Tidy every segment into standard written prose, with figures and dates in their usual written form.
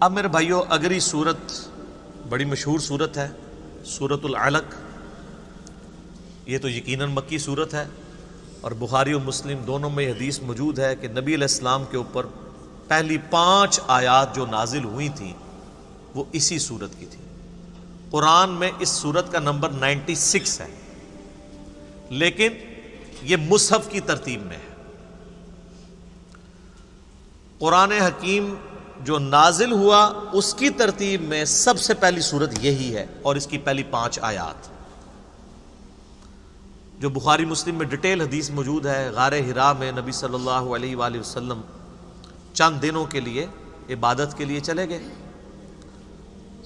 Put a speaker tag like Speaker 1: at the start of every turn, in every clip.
Speaker 1: اب میرے بھائیوں اگلی صورت بڑی مشہور صورت ہے، سورۃ العلق۔ یہ تو یقیناً مکی صورت ہے، اور بخاری و مسلم دونوں میں یہ حدیث موجود ہے کہ نبی علیہ السلام کے اوپر پہلی 5 آیات جو نازل ہوئی تھیں وہ اسی صورت کی تھی۔ قرآن میں اس صورت کا نمبر 96 ہے، لیکن یہ مصحف کی ترتیب میں ہے۔ قرآن حکیم جو نازل ہوا اس کی ترتیب میں سب سے پہلی صورت یہی ہے، اور اس کی پہلی 5 آیات جو بخاری مسلم میں ڈیٹیل حدیث موجود ہے۔ غار حرا میں نبی صلی اللہ علیہ وآلہ وسلم چند دنوں کے لیے عبادت کے لیے چلے گئے۔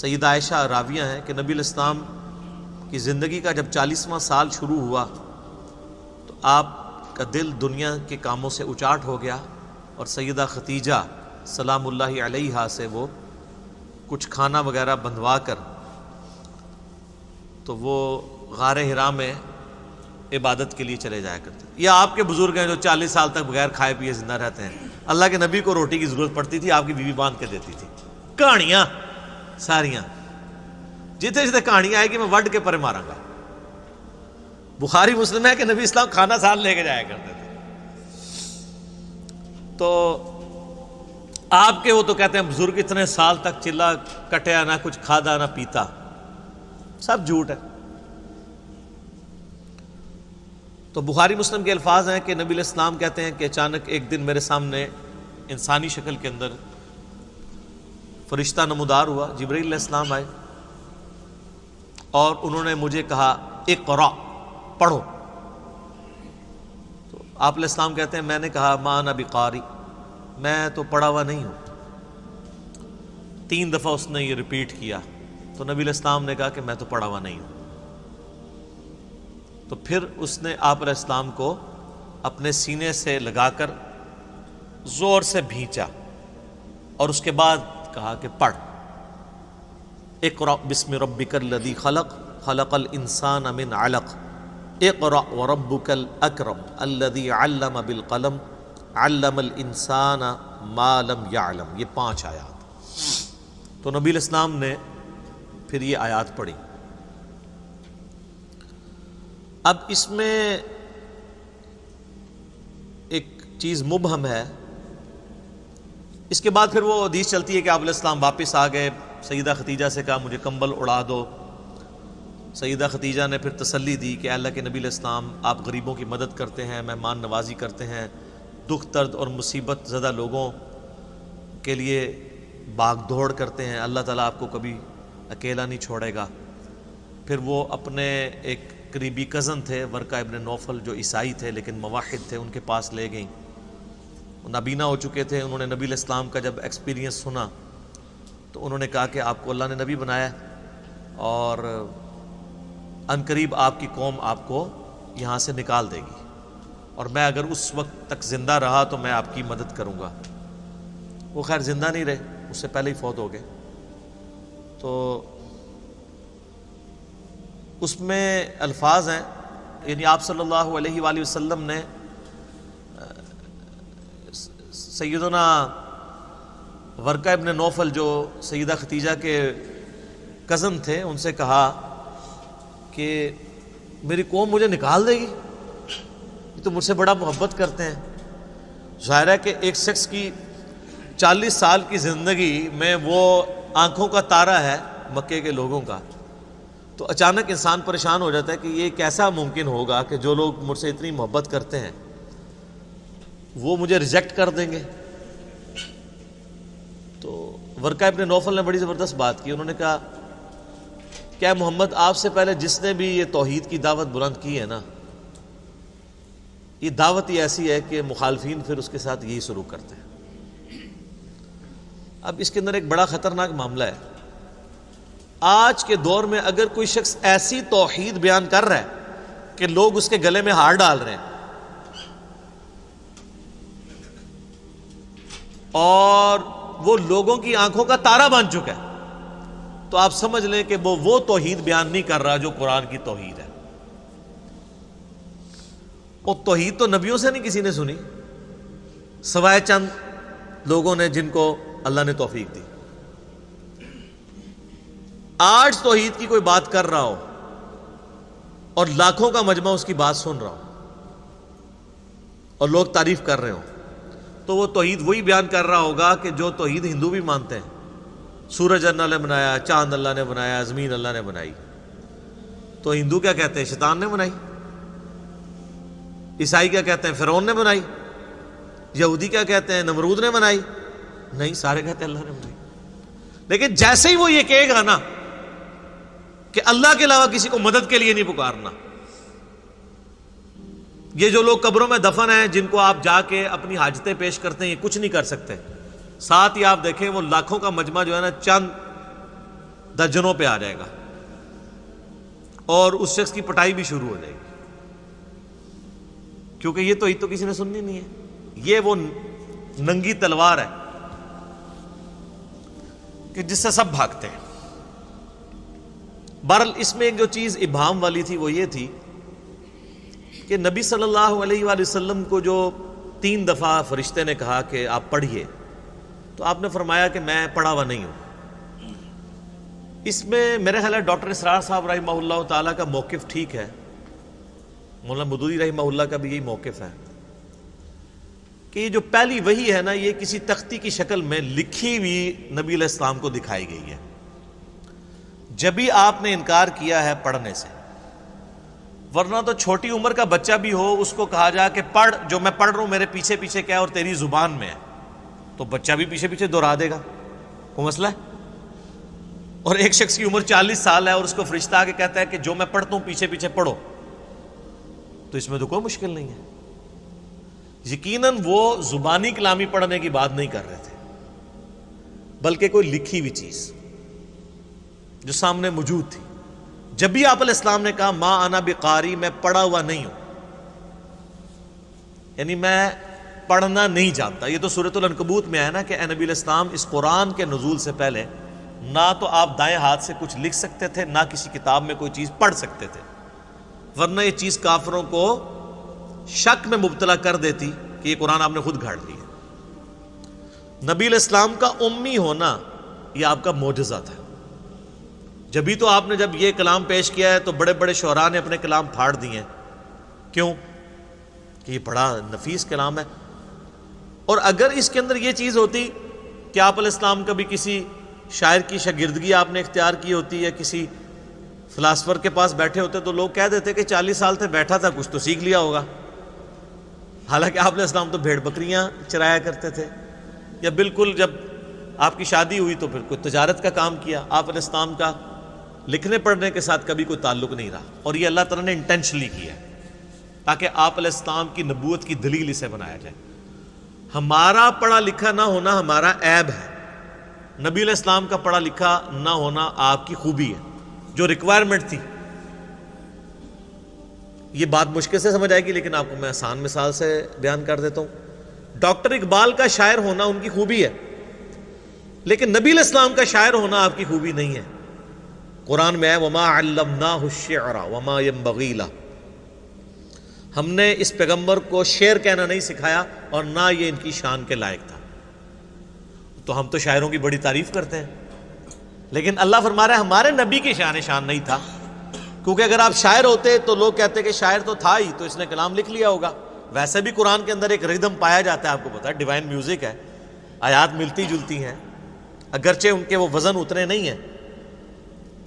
Speaker 1: سیدہ عائشہ راویہ ہیں کہ نبی علیہ السلام کی زندگی کا جب 40واں سال شروع ہوا تو آپ کا دل دنیا کے کاموں سے اچاٹ ہو گیا، اور سیدہ ختیجہ سلام اللہ علیہا سے وہ کچھ کھانا وغیرہ بندھوا کر تو وہ غار حرا میں عبادت کے لیے چلے جایا کرتے۔ یہ آپ کے بزرگ ہیں جو 40 سال تک بغیر کھائے پیے زندہ رہتے ہیں۔ اللہ کے نبی کو روٹی کی ضرورت پڑتی تھی، آپ کی بیوی باندھ کے دیتی تھی۔ کہانیاں ساریاں جتنے جتنے کہانیاں آئے گی میں وڈ کے پرے ماراں گا۔ بخاری مسلم ہے کہ نبی اسلام کھانا ساتھ لے کے جایا کرتے تھے۔ تو آپ کے وہ تو کہتے ہیں بزرگ اتنے سال تک چلا کٹیا نہ کچھ کھادا نہ پیتا، سب جھوٹ ہے۔ تو بخاری مسلم کے الفاظ ہیں کہ نبی علیہ السلام کہتے ہیں کہ اچانک ایک دن میرے سامنے انسانی شکل کے اندر فرشتہ نمودار ہوا، جبرائیل علیہ السلام آئے اور انہوں نے مجھے کہا اقرا، پڑھو۔ تو آپ علیہ السلام کہتے ہیں میں نے کہا ما انا بقاری، میں تو پڑھا ہوا نہیں ہوں۔ 3 دفعہ اس نے یہ ریپیٹ کیا، تو نبی علیہ السلام نے کہا کہ میں تو پڑھا ہوا نہیں ہوں۔ تو پھر اس نے آپ علیہ السلام کو اپنے سینے سے لگا کر زور سے بھینچا، اور اس کے بعد کہا کہ پڑھ، اقرأ بسم ربک الذی خلق، خلق الانسان من علق، اقرأ وربک الاکرم الذی علم بالقلم، علم الانسان ما لم یعلم۔ یہ 5 آیات تو نبی علیہ السلام نے پھر یہ آیات پڑھی۔ اب اس میں ایک چیز مبہم ہے۔ اس کے بعد پھر وہ حدیث چلتی ہے کہ آپ علیہ السلام واپس آ گئے، سیدہ ختیجہ سے کہا مجھے کمبل اڑا دو۔ سیدہ ختیجہ نے پھر تسلی دی کہ اللہ کے نبی علیہ السلام آپ غریبوں کی مدد کرتے ہیں، مہمان نوازی کرتے ہیں، دکھ درد اور مصیبت زدہ لوگوں کے لیے بھاگ دوڑ کرتے ہیں، اللہ تعالیٰ آپ کو کبھی اکیلا نہیں چھوڑے گا۔ پھر وہ اپنے ایک قریبی کزن تھے ورقہ ابن نوفل جو عیسائی تھے لیکن موحد تھے، ان کے پاس لے گئیں۔ وہ نابینا ہو چکے تھے، انہوں نے نبی علیہ السلام کا جب ایکسپیرینس سنا تو انہوں نے کہا کہ آپ کو اللہ نے نبی بنایا اور عنقریب آپ کی قوم آپ کو یہاں سے نکال دے گی، اور میں اگر اس وقت تک زندہ رہا تو میں آپ کی مدد کروں گا۔ وہ خیر زندہ نہیں رہے، اس سے پہلے ہی فوت ہو گئے۔ تو اس میں الفاظ ہیں، یعنی آپ صلی اللہ علیہ وآلہ وسلم نے سیدنا ورقہ ابن نوفل جو سیدہ ختیجہ کے کزن تھے ان سے کہا کہ میری قوم مجھے نکال دے گی، یہ تو مجھ سے بڑا محبت کرتے ہیں۔ ظاہر ہے کہ ایک شخص کی 40 سال کی زندگی میں وہ آنکھوں کا تارا ہے مکے کے لوگوں کا، تو اچانک انسان پریشان ہو جاتا ہے کہ یہ کیسا ممکن ہوگا کہ جو لوگ مجھ سے اتنی محبت کرتے ہیں وہ مجھے ریجیکٹ کر دیں گے۔ تو ورقہ ابن نوفل نے بڑی زبردست بات کی، انہوں نے کہا کیا محمد آپ سے پہلے جس نے بھی یہ توحید کی دعوت بلند کی ہے نا، یہ دعوت ہی ایسی ہے کہ مخالفین پھر اس کے ساتھ یہی سلوک کرتے ہیں۔ اب اس کے اندر ایک بڑا خطرناک معاملہ ہے۔ آج کے دور میں اگر کوئی شخص ایسی توحید بیان کر رہا ہے کہ لوگ اس کے گلے میں ہار ڈال رہے ہیں اور وہ لوگوں کی آنکھوں کا تارا بن چکا ہے، تو آپ سمجھ لیں کہ وہ توحید بیان نہیں کر رہا جو قرآن کی توحید ہے۔ وہ توحید تو نبیوں سے نہیں کسی نے سنی، سوائے چند لوگوں نے جن کو اللہ نے توفیق دی۔ آج توحید کی کوئی بات کر رہا ہو اور لاکھوں کا مجمع اس کی بات سن رہا ہو اور لوگ تعریف کر رہے ہوں، تو وہ توحید وہی بیان کر رہا ہوگا کہ جو توحید ہندو بھی مانتے ہیں. سورج اللہ نے بنایا، چاند اللہ نے بنایا، زمین اللہ نے بنائی. تو ہندو کیا کہتے ہیں؟ شیطان نے بنائی. عیسائی کیا کہتے ہیں؟ فرعون نے بنائی. یہودی کیا کہتے ہیں؟ نمرود نے بنائی. نہیں، سارے کہتے ہیں اللہ نے بنائی. لیکن جیسے ہی وہ یہ کہے گا نا کہ اللہ کے علاوہ کسی کو مدد کے لیے نہیں پکارنا، یہ جو لوگ قبروں میں دفن ہیں جن کو آپ جا کے اپنی حاجتیں پیش کرتے ہیں، یہ کچھ نہیں کر سکتے. ساتھ ہی آپ دیکھیں وہ لاکھوں کا مجمع جو ہے نا چند درجنوں پہ آ جائے گا اور اس شخص کی پٹائی بھی شروع ہو جائے گی، کیونکہ یہ توحید تو کسی نے سننی نہیں ہے. یہ وہ ننگی تلوار ہے کہ جس سے سب بھاگتے ہیں. بہرحال اس میں ایک جو چیز ابہام والی تھی وہ یہ تھی کہ نبی صلی اللہ علیہ وآلہ وسلم کو جو 3 دفعہ فرشتے نے کہا کہ آپ پڑھیے، تو آپ نے فرمایا کہ میں پڑھا ہوا نہیں ہوں. اس میں میرے خیال ہے ڈاکٹر اسرار صاحب رحمہ اللہ تعالیٰ کا موقف ٹھیک ہے، مولانا مودودی رحمہ اللہ کا بھی یہی موقف ہے کہ یہ جو پہلی وحی ہے نا، یہ کسی تختی کی شکل میں لکھی ہوئی نبی علیہ السلام کو دکھائی گئی ہے. جب بھی آپ نے انکار کیا ہے پڑھنے سے، ورنہ تو چھوٹی عمر کا بچہ بھی ہو اس کو کہا جا کہ پڑھ، جو میں پڑھ رہا ہوں میرے پیچھے پیچھے کیا ہے اور تیری زبان میں ہے، تو بچہ بھی پیچھے پیچھے دہرا دے گا. کوئی مسئلہ ہے؟ اور ایک شخص کی عمر 40 سال ہے اور اس کو فرشتہ آ کے کہتا ہے کہ جو میں پڑھتا ہوں پیچھے پیچھے پڑھو، تو اس میں تو کوئی مشکل نہیں ہے. یقیناً وہ زبانی کلامی پڑھنے کی بات نہیں کر رہے تھے، بلکہ کوئی لکھی ہوئی چیز جو سامنے موجود تھی. جب بھی آپ علیہ السلام نے کہا ما انا بقاری، میں پڑھا ہوا نہیں ہوں، یعنی میں پڑھنا نہیں جانتا. یہ تو سورۃ العنکبوت میں ہے نا کہ اے نبی علیہ السلام اس قرآن کے نزول سے پہلے نہ تو آپ دائیں ہاتھ سے کچھ لکھ سکتے تھے، نہ کسی کتاب میں کوئی چیز پڑھ سکتے تھے، ورنہ یہ چیز کافروں کو شک میں مبتلا کر دیتی کہ یہ قرآن آپ نے خود گھاڑ لیا. نبی علیہ السلام کا امی ہونا یہ آپ کا معجزہ تھا. جبھی تو آپ نے جب یہ کلام پیش کیا ہے تو بڑے بڑے شعراء نے اپنے کلام پھاڑ دیے. کیوں؟ کہ یہ بڑا نفیس کلام ہے. اور اگر اس کے اندر یہ چیز ہوتی کہ آپ علیہ السلام کبھی کسی شاعر کی شاگردگی آپ نے اختیار کی ہوتی یا کسی فلاسفر کے پاس بیٹھے ہوتے تو لوگ کہہ دیتے کہ 40 سال سے بیٹھا تھا، کچھ تو سیکھ لیا ہوگا. حالانکہ آپ علیہ السلام تو بھیڑ بکریاں چرایا کرتے تھے، یا بالکل جب آپ کی شادی ہوئی تو پھر کوئی تجارت کا کام کیا. آپ علیہ السلام کا لکھنے پڑھنے کے ساتھ کبھی کوئی تعلق نہیں رہا، اور یہ اللہ تعالیٰ نے انٹینشنلی کیا ہے تاکہ آپ علیہ السلام کی نبوت کی دلیل اسے بنایا جائے. ہمارا پڑھا لکھا نہ ہونا ہمارا عیب ہے، نبی علیہ السلام کا پڑھا لکھا نہ ہونا آپ کی خوبی ہے، جو ریکوائرمنٹ تھی. یہ بات مشکل سے سمجھ آئے گی لیکن آپ کو میں آسان مثال سے بیان کر دیتا ہوں. ڈاکٹر اقبال کا شاعر ہونا ان کی خوبی ہے، لیکن نبی علیہ السلام کا شاعر ہونا آپ کی خوبی نہیں ہے. قرآن میں ہے وما علمناہ الشعر وما ينبغی لہ، ہم نے اس پیغمبر کو شعر کہنا نہیں سکھایا اور نہ یہ ان کی شان کے لائق تھا. تو ہم تو شاعروں کی بڑی تعریف کرتے ہیں، لیکن اللہ فرما رہا ہے ہمارے نبی کی شان نہیں تھا، کیونکہ اگر آپ شاعر ہوتے تو لوگ کہتے کہ شاعر تو تھا ہی تو اس نے کلام لکھ لیا ہوگا. ویسے بھی قرآن کے اندر ایک ردم پایا جاتا ہے، آپ کو پتا ہے ڈیوائن میوزک ہے، آیات ملتی جلتی ہیں، اگرچہ ان کے وہ وزن اتنے نہیں ہیں.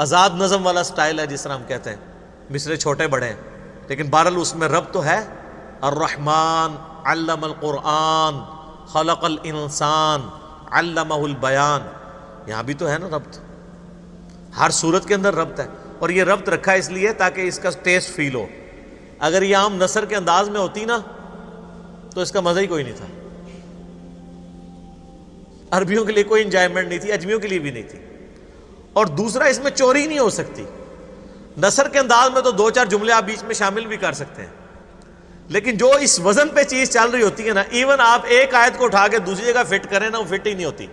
Speaker 1: آزاد نظم والا سٹائل ہے جس طرح ہم کہتے ہیں، مصرے چھوٹے بڑے ہیں، لیکن بہرحال اس میں رب تو ہے. الرحمن علم القرآن خلق الانسان علمہ البیان، یہاں بھی تو ہے نا ربط، ہر صورت کے اندر ربط ہے. اور یہ ربط رکھا اس لیے تاکہ اس کا ٹیسٹ فیل ہو. اگر یہ عام نثر کے انداز میں ہوتی نا تو اس کا مزہ ہی کوئی نہیں تھا. عربیوں کے لیے کوئی انجوائمنٹ نہیں تھی، اجمیوں کے لیے بھی نہیں تھی. اور دوسرا اس میں چوری نہیں ہو سکتی. نثر کے انداز میں تو 2-4 جملے آپ بیچ میں شامل بھی کر سکتے ہیں، لیکن جو اس وزن پہ چیز چل رہی ہوتی ہے نا، ایون آپ ایک آیت کو اٹھا کے دوسری جگہ فٹ کریں نا، وہ فٹ ہی نہیں ہوتی،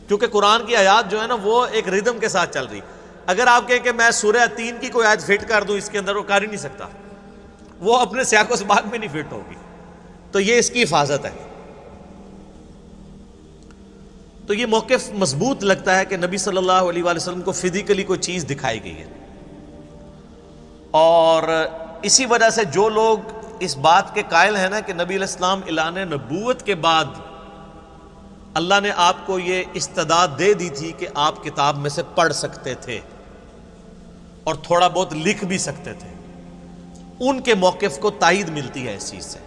Speaker 1: کیونکہ قرآن کی آیات جو ہے نا وہ ایک ردم کے ساتھ چل رہی. اگر آپ کہیں کہ میں سورہ 3 کی کوئی آیت فٹ کر دوں اس کے اندر، وہ کر ہی نہیں سکتا، وہ اپنے سیاق و سباق میں نہیں فٹ ہوگی. تو یہ اس کی حفاظت ہے. تو یہ موقف مضبوط لگتا ہے کہ نبی صلی اللہ علیہ وآلہ وسلم کو فزیکلی کوئی چیز دکھائی گئی ہے، اور اسی وجہ سے جو لوگ اس بات کے قائل ہیں نا کہ نبی علیہ السلام اعلان نبوت کے بعد اللہ نے آپ کو یہ استعداد دے دی تھی کہ آپ کتاب میں سے پڑھ سکتے تھے اور تھوڑا بہت لکھ بھی سکتے تھے، ان کے موقف کو تائید ملتی ہے اس چیز سے۔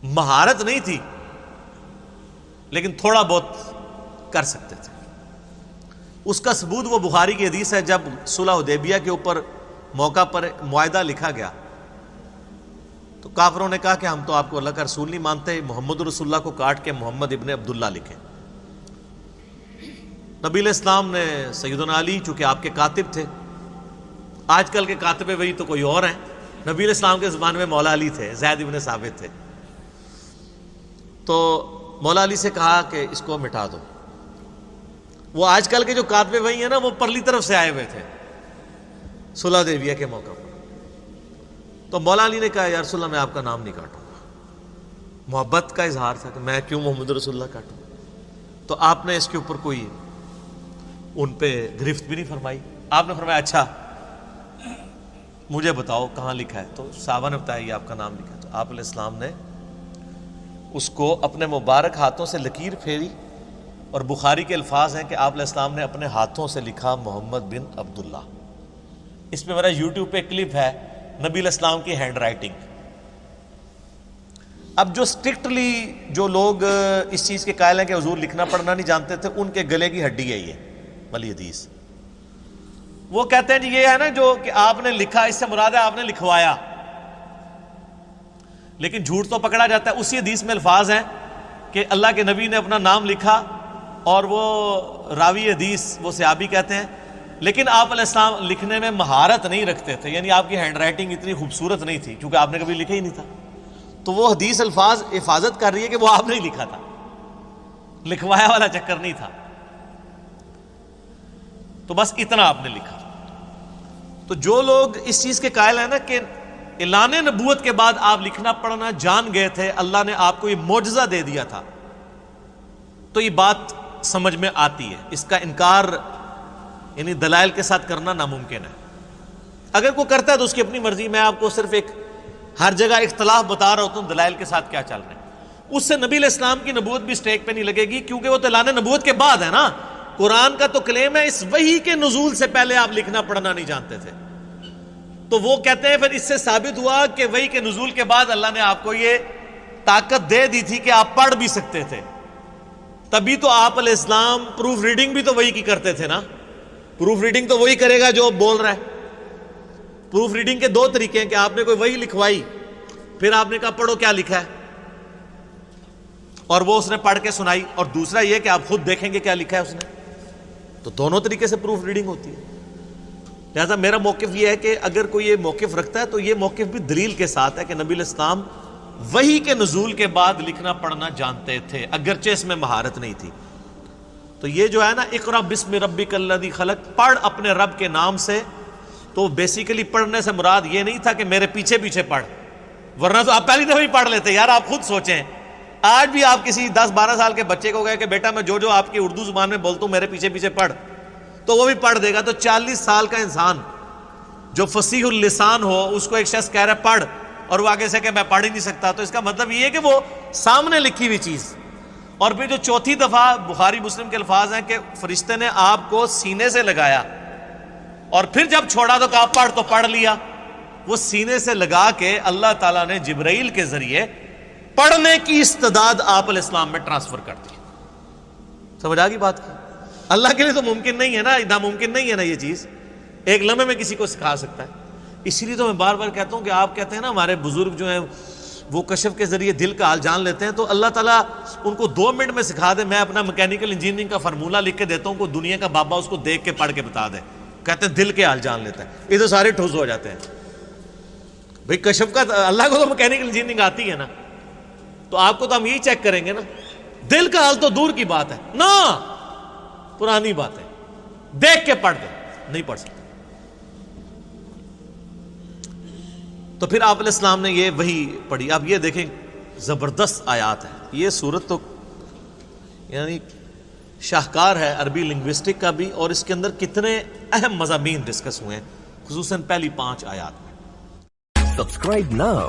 Speaker 1: مہارت نہیں تھی لیکن تھوڑا بہت کر سکتے تھے۔ اس کا ثبوت وہ بخاری کی حدیث ہے، جب صلح حدیبیہ کے اوپر موقع پر معاہدہ لکھا گیا تو کافروں نے کہا کہ ہم تو آپ کو اللہ کا رسول نہیں مانتے، محمد رسول اللہ کو کاٹ کے محمد ابن عبداللہ لکھیں۔ نبی علیہ السلام نے سیدنا علی، چونکہ آپ کے کاتب تھے، آج کل کے کاتب وہی تو کوئی اور ہیں، نبی علیہ السلام کے زبان میں مولا علی تھے، زید ابن ثابت تھے، تو مولا علی سے کہا کہ اس کو مٹا دو۔ وہ آج کل کے جو کاتب وہی ہیں نا، وہ پرلی طرف سے آئے ہوئے تھے صلح حدیبیہ کے موقع پر۔ تو مولا علی نے کہا یا رسول اللہ میں آپ کا نام نہیں کاٹوں گا۔ محبت کا اظہار تھا کہ میں کیوں محمد رسول اللہ کاٹوں۔ تو آپ نے اس کے اوپر کوئی ان پہ گرفت بھی نہیں فرمائی، آپ نے فرمایا اچھا مجھے بتاؤ کہاں لکھا ہے، تو صحابہ نے بتایا یہ آپ کا نام لکھا ہے۔ تو آپ علیہ السلام نے اس کو اپنے مبارک ہاتھوں سے لکیر پھیری، اور بخاری کے الفاظ ہیں کہ آپ علیہ السلام نے اپنے ہاتھوں سے لکھا محمد بن عبداللہ۔ اس پہ میرا یوٹیوب پہ کلپ ہے نبی علیہ السلام کی ہینڈ رائٹنگ۔ اب جو اسٹرکٹلی جو لوگ اس چیز کے قائل ہیں کہ حضور لکھنا پڑھنا نہیں جانتے تھے، ان کے گلے کی ہڈی ہے یہ والی حدیث۔ وہ کہتے ہیں جی یہ ہے نا جو کہ آپ نے لکھا، اس سے مراد ہے آپ نے لکھوایا، لیکن جھوٹ تو پکڑا جاتا ہے۔ اسی حدیث میں الفاظ ہیں کہ اللہ کے نبی نے اپنا نام لکھا، اور وہ راوی حدیث وہ صحابی کہتے ہیں لیکن آپ علیہ السلام لکھنے میں مہارت نہیں رکھتے تھے، یعنی آپ کی ہینڈ رائٹنگ اتنی خوبصورت نہیں تھی کیونکہ آپ نے کبھی لکھا ہی نہیں تھا۔ تو وہ حدیث الفاظ حفاظت کر رہی ہے کہ وہ آپ نے لکھا تھا، لکھوایا والا چکر نہیں تھا۔ تو بس اتنا آپ نے لکھا۔ تو جو لوگ اس چیز کے قائل ہیں نا کہ اعلان نبوت کے بعد آپ لکھنا پڑھنا جان گئے تھے، اللہ نے آپ کو یہ معجزہ دے دیا تھا، تو یہ بات سمجھ میں آتی ہے۔ اس کا انکار یعنی دلائل کے ساتھ کرنا ناممکن ہے۔ اگر کوئی کرتا ہے تو اس کی اپنی مرضی، میں آپ کو صرف ایک ہر جگہ اختلاف بتا رہا ہوتا ہوں دلائل کے ساتھ کیا چل رہا ہے۔ اس سے نبی علیہ السلام کی نبوت بھی سٹیک پہ نہیں لگے گی، کیونکہ وہ تو اعلان نبوت کے بعد ہے نا۔ قرآن کا تو کلیم ہے اس وحی کے نزول سے پہلے آپ لکھنا پڑھنا نہیں جانتے تھے، تو وہ کہتے ہیں پھر اس سے ثابت ہوا کہ وحی کے نزول کے بعد اللہ نے آپ کو یہ طاقت دے دی تھی کہ آپ پڑھ بھی سکتے تھے۔ تبھی تو آپ علیہ السلام پروف ریڈنگ بھی تو وہی کی کرتے تھے نا۔ پروف ریڈنگ تو وہی کرے گا جو بول رہا ہے۔ پروف ریڈنگ کے دو طریقے ہیں کہ آپ نے کوئی وہی لکھوائی، پھر آپ نے کہا پڑھو کیا لکھا ہے، اور وہ اس نے پڑھ کے سنائی، اور دوسرا یہ کہ آپ خود دیکھیں گے کیا لکھا ہے اس نے۔ تو دونوں طریقے سے پروف ریڈنگ ہوتی ہے۔ لہذا میرا موقف یہ ہے کہ اگر کوئی یہ موقف رکھتا ہے تو یہ موقف بھی دلیل کے ساتھ ہے کہ نبی علیہ السلام وحی کے نزول کے بعد لکھنا پڑھنا جانتے تھے، اگرچہ اس میں مہارت نہیں تھی۔ تو یہ جو ہے نا اقرا بسم ربک الذی خلق، پڑھ اپنے رب کے نام سے، تو بیسیکلی پڑھنے سے مراد یہ نہیں تھا کہ میرے پیچھے پیچھے پڑھ، ورنہ تو آپ پہلی دفعہ ہی پڑھ لیتے۔ یار آپ خود سوچیں، آج بھی آپ کسی 10-12 سال کے بچے کو گئے کہ بیٹا میں جو آپ کی اردو زبان میں بولتا ہوں میرے پیچھے پیچھے پڑھ، تو وہ بھی پڑھ دے گا۔ تو 40 سال کا انسان جو فصیح اللسان ہو، اس کو ایک شخص کہہ رہا ہے پڑھ، اور وہ آگے سے کہ میں پڑھ ہی نہیں سکتا، تو اس کا مطلب یہ ہے کہ وہ سامنے لکھی ہوئی چیز۔ اور پھر جو چوتھی دفعہ بخاری مسلم کے الفاظ ہیں کہ فرشتے نے آپ کو سینے سے لگایا، اور پھر جب چھوڑا تو کہا پڑھ، تو پڑھ لیا۔ وہ سینے سے لگا کے اللہ تعالیٰ نے جبرائیل کے ذریعے پڑھنے کی استعداد آپ علیہ السلام میں ٹرانسفر کر دی۔ سمجھ آ گئی بات کی؟ اللہ کے لیے تو ممکن نہیں ہے نا، ناممکن نہیں ہے نا یہ چیز، ایک لمحے میں کسی کو سکھا سکتا ہے۔ اسی لیے تو میں بار بار کہتا ہوں کہ آپ کہتے ہیں نا ہمارے بزرگ جو ہیں وہ کشف کے ذریعے دل کا حال جان لیتے ہیں، تو اللہ تعالیٰ ان کو 2 منٹ میں سکھا دے۔ میں اپنا میکینیکل انجینئرنگ کا فارمولہ لکھ کے دیتا ہوں، کوئی دنیا کا بابا اس کو دیکھ کے پڑھ کے بتا دے، کہتے ہیں دل کے حال جان لیتا ہے۔ یہ تو سارے ٹھوس ہو جاتے ہیں بھئی، کشف کا اللہ کو تو میکینیکل انجینئرنگ آتی ہے نا، تو آپ کو تو ہم یہی چیک کریں گے نا، دل کا حال تو دور کی بات ہے نا، پرانی بات ہے، دیکھ کے پڑھ دے، نہیں پڑھ سکتے۔ تو پھر آپ علیہ السلام نے یہ وہی پڑھی۔ اب یہ دیکھیں زبردست آیات ہیں. یہ صورت تو یعنی شاہکار ہے عربی لنگوسٹک کا بھی، اور اس کے اندر کتنے اہم مضامین ڈسکس ہوئے ہیں، خصوصاً پہلی 5 آیات میں.
Speaker 2: Subscribe now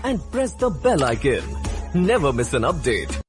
Speaker 2: and press the bell icon. Never miss an update.